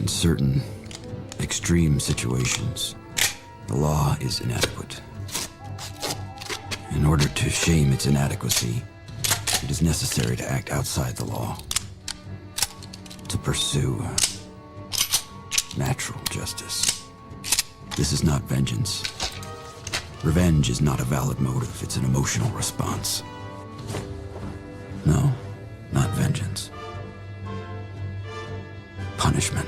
In certain extreme situations, the law is inadequate. In order to shame its inadequacy, it is necessary to act outside the law, to pursue natural justice. This is not vengeance. Revenge is not a valid motive, it's an emotional response. No, not vengeance. Punishment.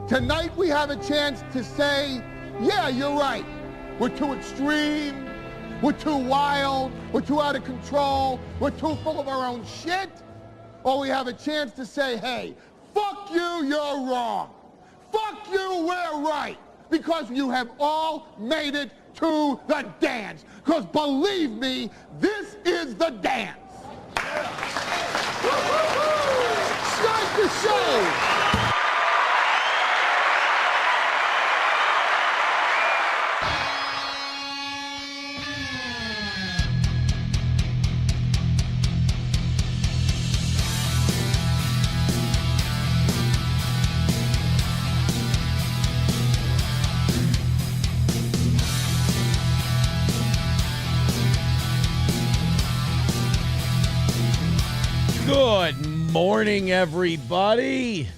Tonight we have a chance to say, yeah, you're right. We're too extreme, we're too wild, we're too out of control, we're too full of our own shit. Or we have a chance to say, hey, fuck you, you're wrong. Fuck you, we're right. Because you have all made it to the dance. Because believe me, this is the dance. Start the show. Good morning, everybody.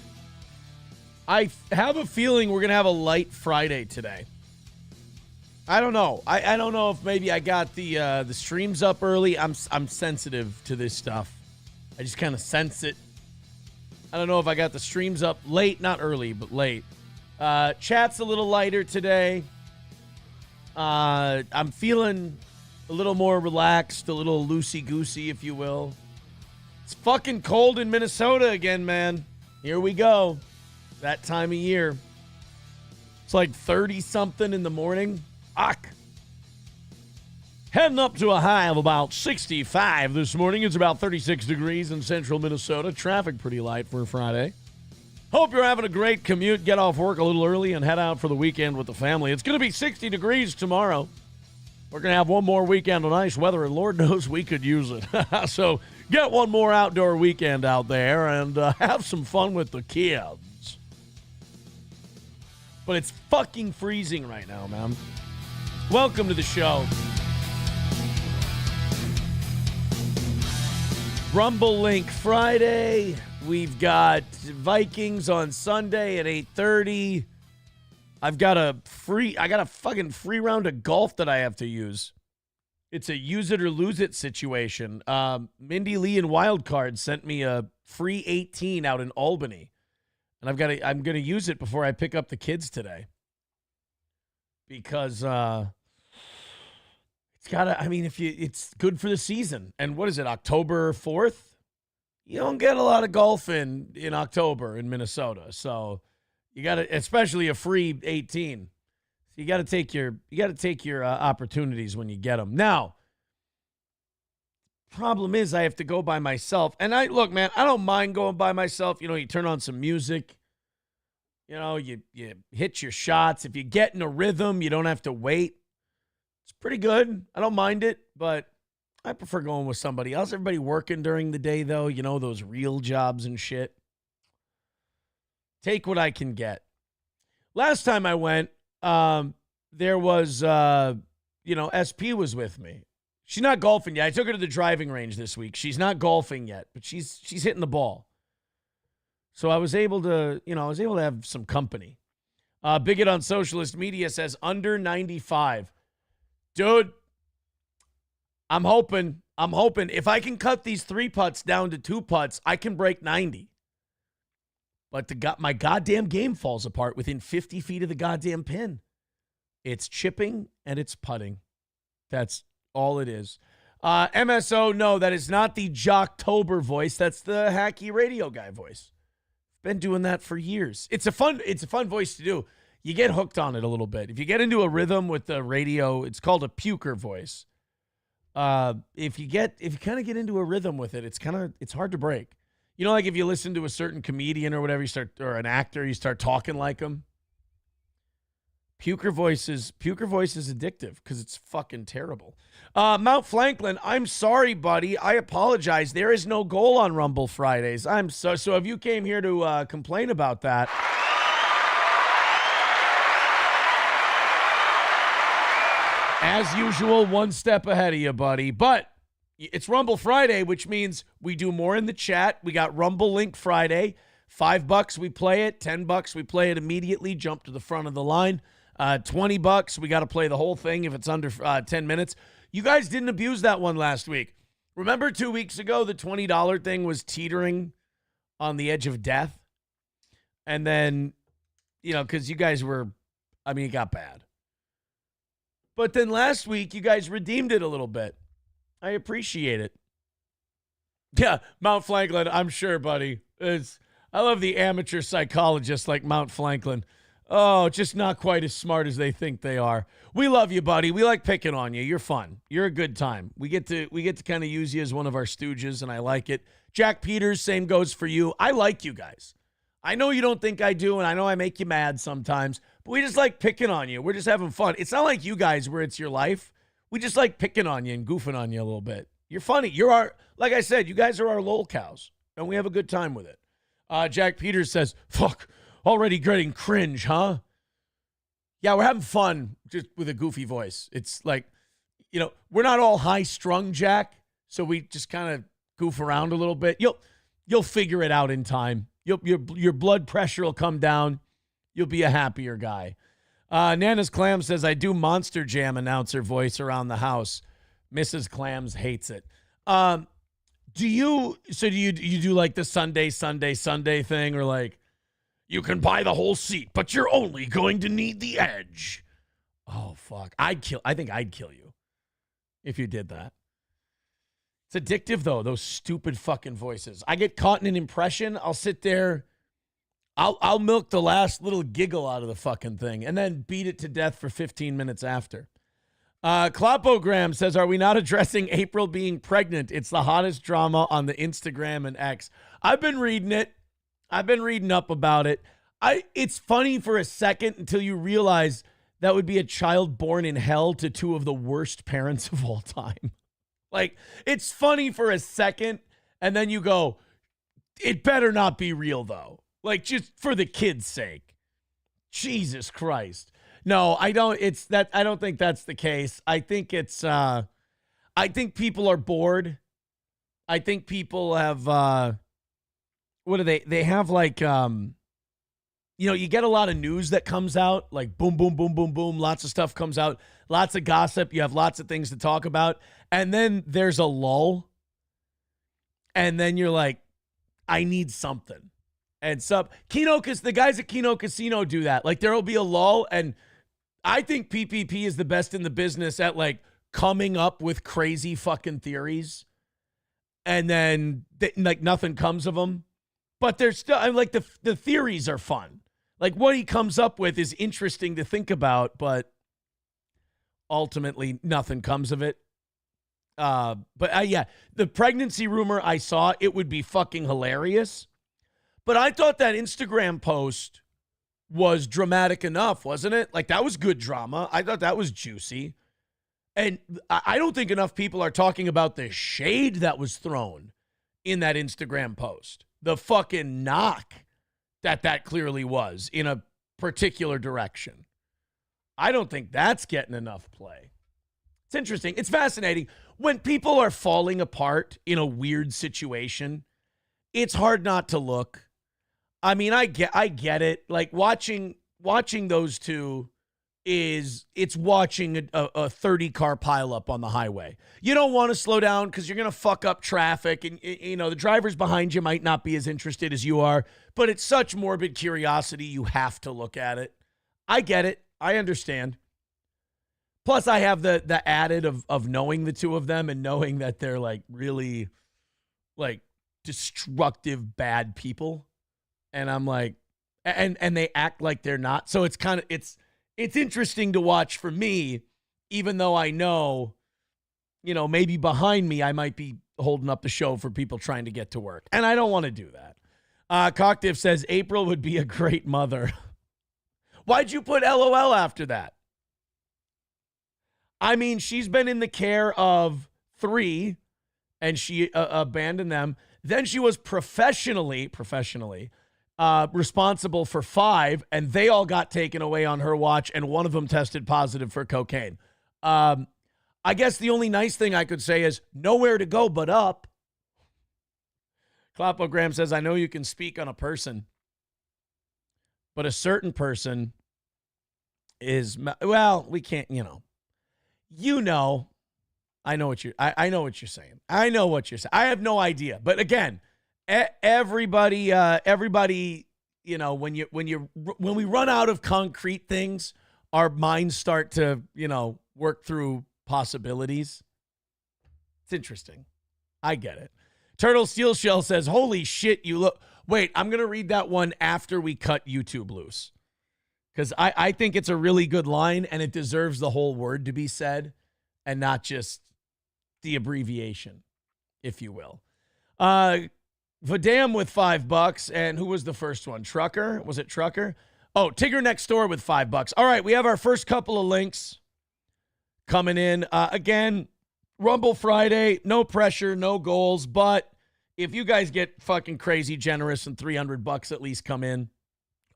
I have a feeling we're going to have a light Friday today. I don't know. I don't know if maybe I got the streams up early. I'm sensitive to this stuff. I just kind of sense it. I don't know if I got the streams up late, not early, but late. Chat's a little lighter today. I'm feeling a little more relaxed, a little loosey-goosey, if you will. It's fucking cold in Minnesota again, man. Here we go. That time of year. It's like 30-something in the morning. Ach. Heading up to a high of about 65 this morning. It's about 36 degrees in central Minnesota. Traffic pretty light for a Friday. Hope you're having a great commute. Get off work a little early and head out for the weekend with the family. It's going to be 60 degrees tomorrow. We're going to have one more weekend of nice weather, and Lord knows we could use it. So get one more outdoor weekend out there and have some fun with the kids. But it's fucking freezing right now, man. Welcome to the show. Rumble Link Friday. We've got Vikings on Sunday at 8:30. I got a fucking free round of golf that I have to use. It's a use it or lose it situation. Mindy Lee and Wildcard sent me a free 18 out in Albany. And I'm gonna use it before I pick up the kids today. Because it's good for the season. And what is it, October 4th? You don't get a lot of golf in October in Minnesota. So you got to, especially a free 18. So you got to take your opportunities when you get them. Now, problem is I have to go by myself. And look, man, I don't mind going by myself. You know, you turn on some music. You know, you hit your shots. If you get in a rhythm, you don't have to wait. It's pretty good. I don't mind it, but I prefer going with somebody else. Everybody working during the day, though, you know, those real jobs and shit. Take what I can get. Last time I went, there was, SP was with me. She's not golfing yet. I took her to the driving range this week. She's not golfing yet, but she's hitting the ball. So I was able to have some company. Bigot on Socialist Media says under 95. Dude, I'm hoping if I can cut these 3 putts down to 2 putts, I can break 90. But my goddamn game falls apart within 50 feet of the goddamn pin. It's chipping and it's putting. That's all it is. MSO, no, that is not the Jocktober voice. That's the hacky radio guy voice. Been doing that for years. It's a fun voice to do. You get hooked on it a little bit. If you get into a rhythm with the radio, it's called a puker voice. If you kind of get into a rhythm with it, it's hard to break. You know, like if you listen to a certain comedian or whatever, or an actor, you start talking like them. Puker voice is addictive because it's fucking terrible. Mount Franklin, I'm sorry, buddy. I apologize. There is no goal on Rumble Fridays. I'm so if you came here to complain about that. As usual, one step ahead of you, buddy. But it's Rumble Friday, which means we do more in the chat. We got Rumble Link Friday. $5, we play it. $10, we play it immediately. Jump to the front of the line. $20, we got to play the whole thing if it's under 10 minutes. You guys didn't abuse that one last week. Remember 2 weeks ago, the $20 thing was teetering on the edge of death? And then, because you guys were, it got bad. But then last week, you guys redeemed it a little bit. I appreciate it. Yeah, Mount Franklin, I'm sure, buddy. I love the amateur psychologists like Mount Franklin. Oh, just not quite as smart as they think they are. We love you, buddy. We like picking on you. You're fun. You're a good time. We get to kind of use you as one of our stooges, and I like it. Jack Peters, same goes for you. I like you guys. I know you don't think I do, and I know I make you mad sometimes, but we just like picking on you. We're just having fun. It's not like you guys where it's your life. We just like picking on you and goofing on you a little bit. You're funny. Like I said, you guys are our lol cows, and we have a good time with it. Jack Peters says, fuck, already getting cringe, huh? Yeah, we're having fun just with a goofy voice. It's like, we're not all high-strung, Jack, so we just kind of goof around a little bit. You'll figure it out in time. Your blood pressure will come down. You'll be a happier guy. Nana's Clam says, I do Monster Jam announcer voice around the house. Mrs. Clams hates it. Do you do like the Sunday thing, or like, you can buy the whole seat, but you're only going to need the edge? Oh, fuck. I think I'd kill you if you did that. It's addictive, though, those stupid fucking voices. I get caught in an impression. I'll sit there. I'll milk the last little giggle out of the fucking thing and then beat it to death for 15 minutes after. Klopogram says, are we not addressing April being pregnant? It's the hottest drama on the Instagram and X. I've been reading it. I've been reading up about it. It's funny for a second until you realize that would be a child born in hell to two of the worst parents of all time. Like, it's funny for a second, and then you go, it better not be real, though. Like, just for the kid's sake. Jesus Christ. No, I don't. I don't think that's the case. I think I think people are bored. I think people have, what do they have like, you get a lot of news that comes out, like boom, boom, boom, boom, boom. Lots of stuff comes out, lots of gossip. You have lots of things to talk about. And then there's a lull. And then you're like, I need something. And the guys at Keno Casino do that. Like, there'll be a lull, and I think PPP is the best in the business at like coming up with crazy fucking theories, and then like nothing comes of them. But they're still, like, the theories are fun. Like, what he comes up with is interesting to think about, but ultimately nothing comes of it. Yeah, the pregnancy rumor I saw, it would be fucking hilarious. But I thought that Instagram post was dramatic enough, wasn't it? Like, that was good drama. I thought that was juicy. And I don't think enough people are talking about the shade that was thrown in that Instagram post. The fucking knock that clearly was in a particular direction. I don't think that's getting enough play. It's interesting. It's fascinating. When people are falling apart in a weird situation, it's hard not to look. I mean, I get it. Like, watching those two it's watching a 30-car pileup on the highway. You don't want to slow down because you're going to fuck up traffic, and the drivers behind you might not be as interested as you are, but it's such morbid curiosity, you have to look at it. I get it. I understand. Plus, I have the added of knowing the two of them and knowing that they're like really like destructive, bad people. And I'm like, and they act like they're not. So it's kind of, it's interesting to watch for me, even though I know, maybe behind me, I might be holding up the show for people trying to get to work. And I don't want to do that. Cocktiff says April would be a great mother. Why'd you put LOL after that? I mean, she's been in the care of 3, and she abandoned them. Then she was professionally responsible for 5, and they all got taken away on her watch, and one of them tested positive for cocaine. I guess the only nice thing I could say is nowhere to go but up. Clapogram says, I know you can speak on a person, but a certain person is, well, we can't, I know what I know what you're saying. I know what you're saying. I have no idea. But again, everybody, when we run out of concrete things, our minds start to, work through possibilities. It's interesting. I get it. Turtle Steel Shell says, holy shit, you look. Wait, I'm going to read that one after we cut YouTube loose. Because I think it's a really good line, and it deserves the whole word to be said and not just the abbreviation, if you will. Vadam with $5. And who was the first one? Trucker? Was it Trucker? Oh, Tigger Next Door with $5. All right, we have our first couple of links coming in. Again, Rumble Friday, no pressure, no goals. But if you guys get fucking crazy generous and $300 at least come in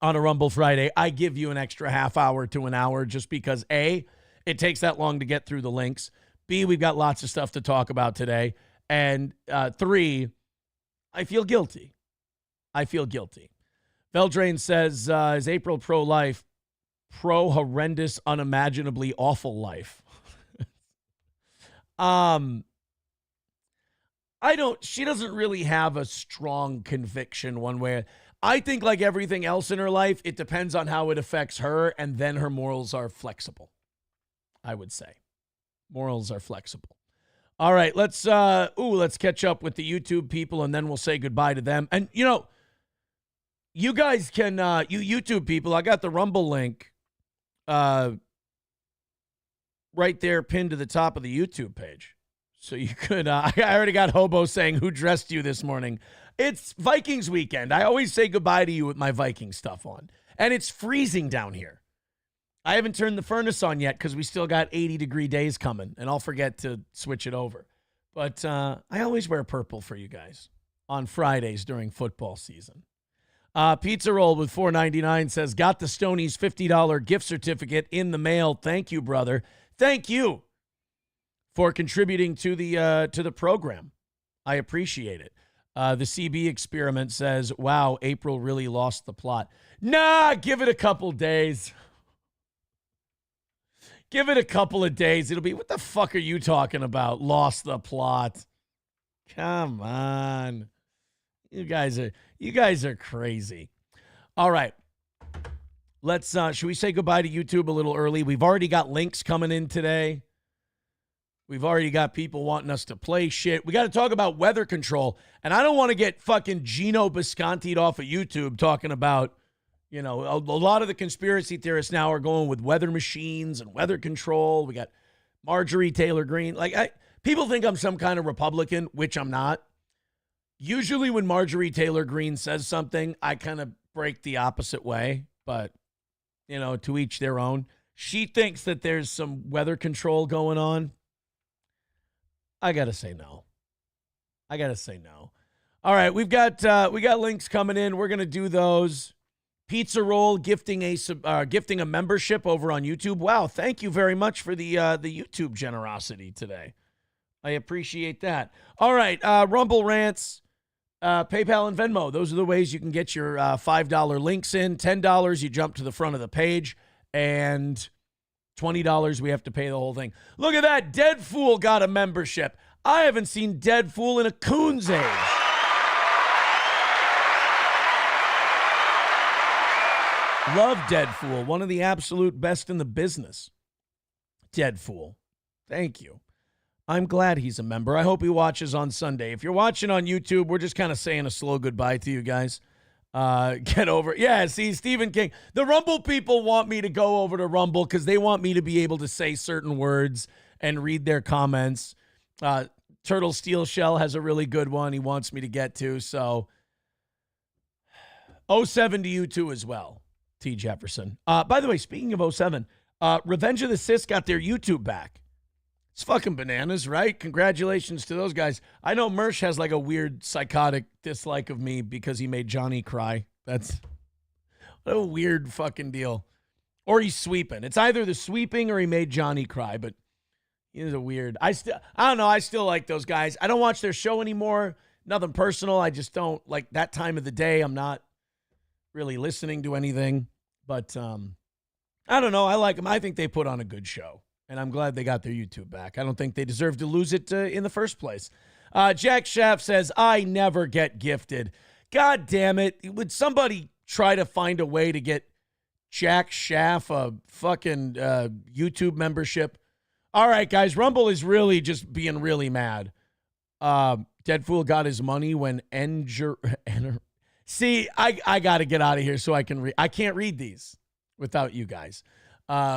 on a Rumble Friday, I give you an extra half hour to an hour just because, A, it takes that long to get through the links. B, we've got lots of stuff to talk about today. And 3, I feel guilty. Veldrain says, is April pro-life? Pro-horrendous, unimaginably awful life. She doesn't really have a strong conviction one way. I think like everything else in her life, it depends on how it affects her, and then her morals are flexible, I would say. Morals are flexible. All right, let's catch up with the YouTube people, and then we'll say goodbye to them. And, you guys can, you YouTube people, I got the Rumble link right there pinned to the top of the YouTube page. So you could, I already got Hobo saying, who dressed you this morning? It's Vikings weekend. I always say goodbye to you with my Viking stuff on. And it's freezing down here. I haven't turned the furnace on yet because we still got 80-degree days coming, and I'll forget to switch it over. But I always wear purple for you guys on Fridays during football season. Pizza Roll with $4.99 says, got the Stoney's $50 gift certificate in the mail. Thank you, brother. Thank you for contributing to the program. I appreciate it. The CB Experiment says, wow, April really lost the plot. Nah, give it a couple days. Give it a couple of days. It'll be, what the fuck are you talking about? Lost the plot. Come on. You guys are crazy. All right. Let's should we say goodbye to YouTube a little early? We've already got links coming in today. We've already got people wanting us to play shit. We got to talk about weather control. And I don't want to get fucking Gino Bisconti'd off of YouTube talking about, a lot of the conspiracy theorists now are going with weather machines and weather control. We got Marjorie Taylor Greene. People think I'm some kind of Republican, which I'm not. Usually when Marjorie Taylor Greene says something, I kind of break the opposite way. But, to each their own. She thinks that there's some weather control going on. I got to say no. All right, we got links coming in. We're going to do those. Pizza Roll gifting a membership over on YouTube. Wow, thank you very much for the YouTube generosity today. I appreciate that. All right, Rumble Rants, PayPal and Venmo. Those are the ways you can get your $5 links in. $10, you jump to the front of the page, and $20, we have to pay the whole thing. Look at that. Dead Fool got a membership. I haven't seen Dead Fool in a coon's age. Love Dead Fool. One of the absolute best in the business. Dead Fool. Thank you. I'm glad he's a member. I hope he watches on Sunday. If you're watching on YouTube, we're just kind of saying a slow goodbye to you guys. Get over it. Yeah, see, Stephen King. The Rumble people want me to go over to Rumble because they want me to be able to say certain words and read their comments. Turtle Steel Shell has a really good one he wants me to get to. So 07 to you too as well. T. Jefferson. By the way, speaking of '07, Revenge of the Sith got their YouTube back. It's fucking bananas, right? Congratulations to those guys. I know Mersh has like a weird psychotic dislike of me because he made Johnny cry. That's what a weird fucking deal. Or he's sweeping. It's either the sweeping or he made Johnny cry, but he's a weird. I don't know. I still like those guys. I don't watch their show anymore. Nothing personal. I just don't like that time of the day. I'm not really listening to anything, but I don't know. I like them. I think they put on a good show. And I'm glad they got their YouTube back. I don't think they deserve to lose it in the first place. Jack Schaff says, I never get gifted. God damn it. Would somebody try to find a way to get Jack Schaff a fucking YouTube membership? All right, guys. Rumble is really just being really mad. Deadfool got his money when See, I got to get out of here so I can read. I can't read these without you guys.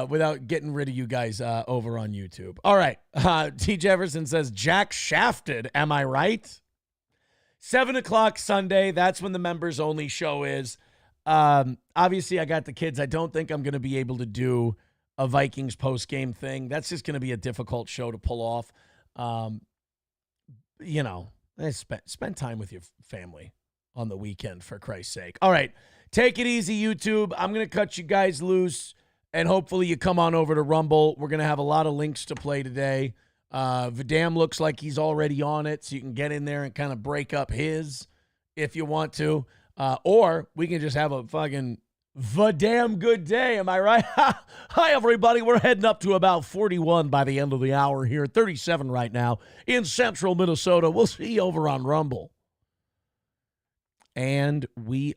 Without getting rid of you guys over on YouTube. All right. T. Jefferson says, Jack shafted. Am I right? 7 o'clock Sunday. That's when the members only show is. Obviously, I got the kids. I don't think I'm going to be able to do a Vikings post-game thing. That's just going to be a difficult show to pull off. Spend time with your family on the weekend, for Christ's sake. All right. Take it easy, YouTube. I'm going to cut you guys loose. And hopefully you come on over to Rumble. We're going to have a lot of links to play today. Vidam looks like he's already on it, so you can get in there and kind of break up his if you want to. Or we can just have a fucking Vidam good day. Am I right? Hi, everybody. We're heading up to about 41 by the end of the hour here. 37 right now in central Minnesota. We'll see you over on Rumble. And we